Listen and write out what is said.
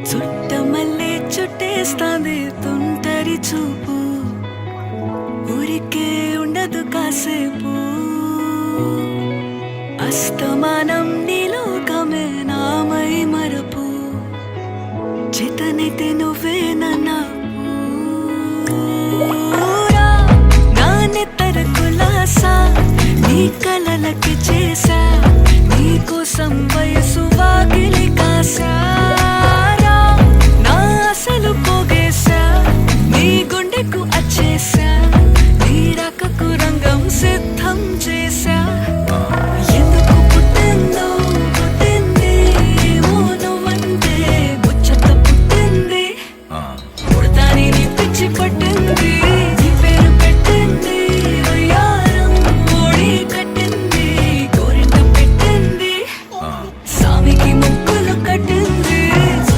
చుట్టమల్లే చుట్టేస్తాంది తుంటరి చూపు, ఊరికే ఉండదు కాసేపు. అస్తమానం నీలోకమే నామై మరపు, చేతనైతే నువ్వే నాకు. నా నెత్తర కులాసా నీ కలలకి చేసా, నీ కోసం వయసు వాకిలి కాసా.